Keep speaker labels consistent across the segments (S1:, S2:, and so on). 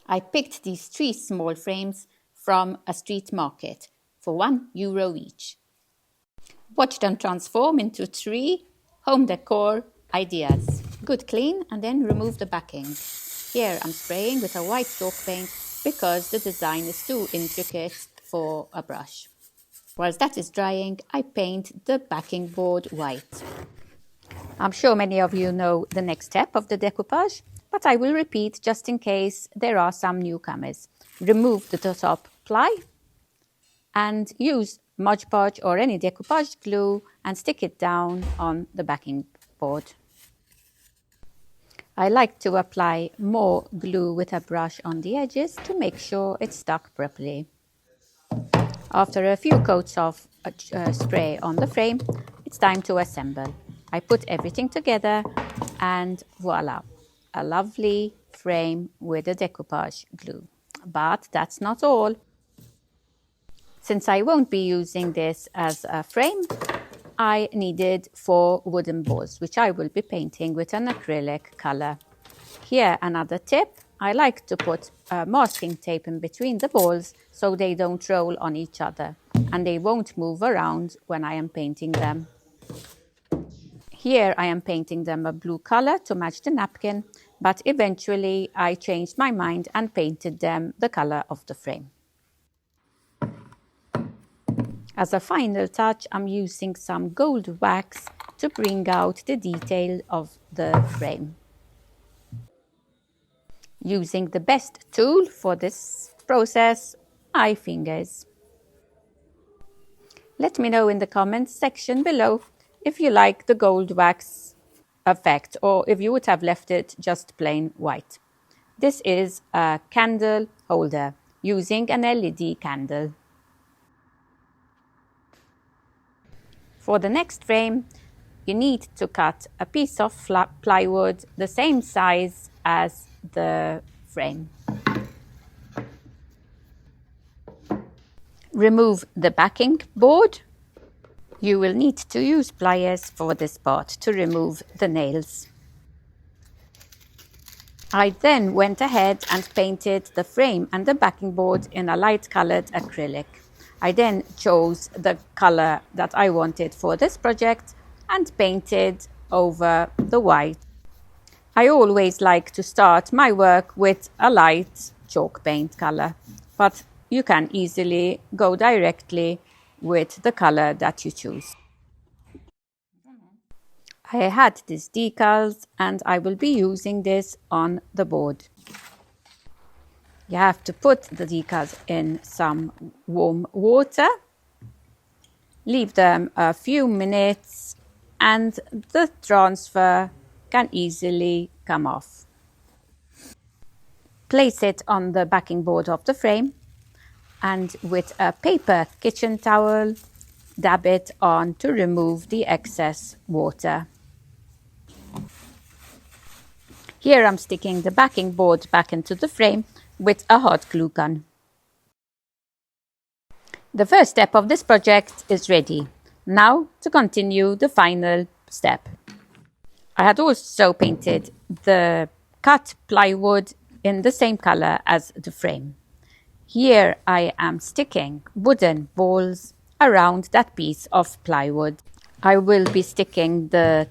S1: I picked these 3 small frames from a street market for €1 each. Watch them transform into 3 home decor ideas. Good clean and then remove the backing. Here I'm spraying with a white chalk paint because the design is too intricate for a brush. Whilst that is drying, I paint the backing board white. I'm sure many of you know the next step of the decoupage, but I will repeat just in case there are some newcomers. Remove the top ply and use Mod Podge or any decoupage glue and stick it down on the backing board. I like to apply more glue with a brush on the edges to make sure it's stuck properly. After a few coats of spray on the frame, it's time to assemble. I put everything together and voila, a lovely frame with a decoupage glue. But that's not all. Since I won't be using this as a frame, I needed 4 wooden balls, which I will be painting with an acrylic color. Here, another tip. I like to put masking tape in between the balls so they don't roll on each other and they won't move around when I am painting them. Here I am painting them a blue color to match the napkin, but eventually I changed my mind and painted them the color of the frame. As a final touch, I'm using some gold wax to bring out the detail of the frame. Using the best tool for this process, eye fingers. Let me know in the comments section below if you like the gold wax effect or if you would have left it just plain white. This is a candle holder using an LED candle. For the next frame, you need to cut a piece of plywood the same size as the frame. Remove the backing board. You will need to use pliers for this part to remove the nails. I then went ahead and painted the frame and the backing board in a light colored acrylic. I then chose the color that I wanted for this project and painted over the white. I always like to start my work with a light chalk paint color, but you can easily go directly with the color that you choose. I had these decals and I will be using this on the board. You have to put the decals in some warm water, leave them a few minutes and the transfer can easily come off. Place it on the backing board of the frame and with a paper kitchen towel, dab it on to remove the excess water. Here I'm sticking the backing board back into the frame with a hot glue gun. The first step of this project is ready. Now to continue the final step. I had also painted the cut plywood in the same color as the frame. Here I am sticking wooden balls around that piece of plywood. I will be sticking the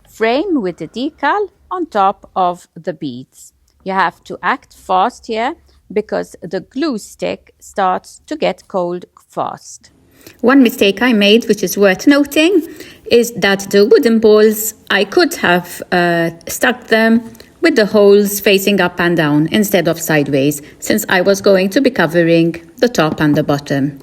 S1: frame with the decal on top of the beads. You have to act fast here because the glue stick starts to get cold fast. One mistake I made, which is worth noting, is that the wooden balls, I could have stuck them with the holes facing up and down instead of sideways, since I was going to be covering the top and the bottom.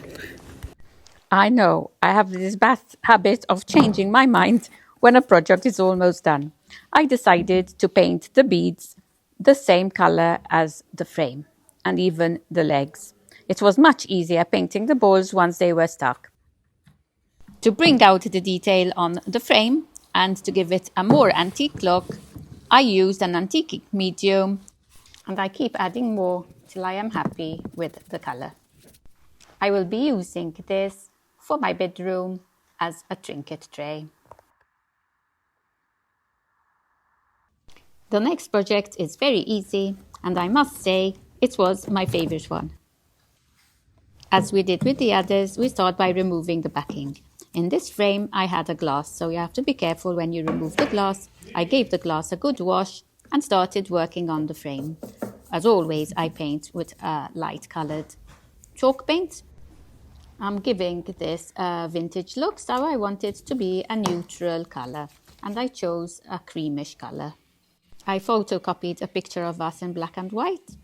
S1: I know, I have this bad habit of changing my mind when a project is almost done. I decided to paint the beads the same color as the frame and even the legs. It was much easier painting the balls once they were stuck. To bring out the detail on the frame and to give it a more antique look, I used an antique medium and I keep adding more till I am happy with the color. I will be using this for my bedroom as a trinket tray. The next project is very easy and I must say It was my favourite one. As we did with the others, we start by removing the backing. In this frame, I had a glass, so you have to be careful when you remove the glass. I gave the glass a good wash and started working on the frame. As always, I paint with a light coloured chalk paint. I'm giving this a vintage look, so I want it to be a neutral colour, and I chose a creamish colour. I photocopied a picture of us in black and white.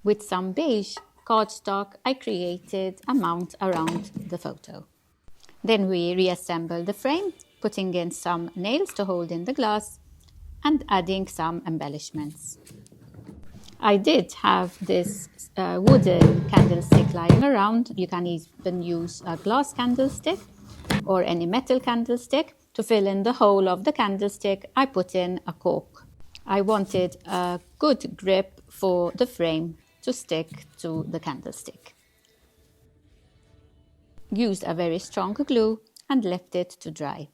S1: With some beige cardstock, I created a mount around the photo. Then we reassembled the frame, putting in some nails to hold in the glass and adding some embellishments. I did have this wooden candlestick lying around. You can even use a glass candlestick or any metal candlestick. To fill in the hole of the candlestick, I put in a cork. I wanted a good grip for the frame to stick to the candlestick. Used a very strong glue and left it to dry.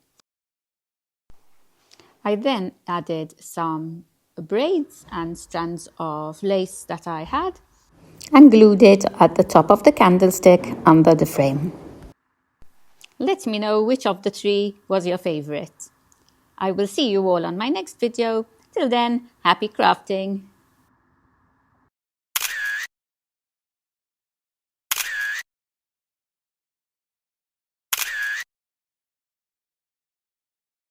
S1: I then added some braids and strands of lace that I had and glued it at the top of the candlestick under the frame. Let me know which of the three was your favorite. I will see you all on my next video. Till then, happy crafting!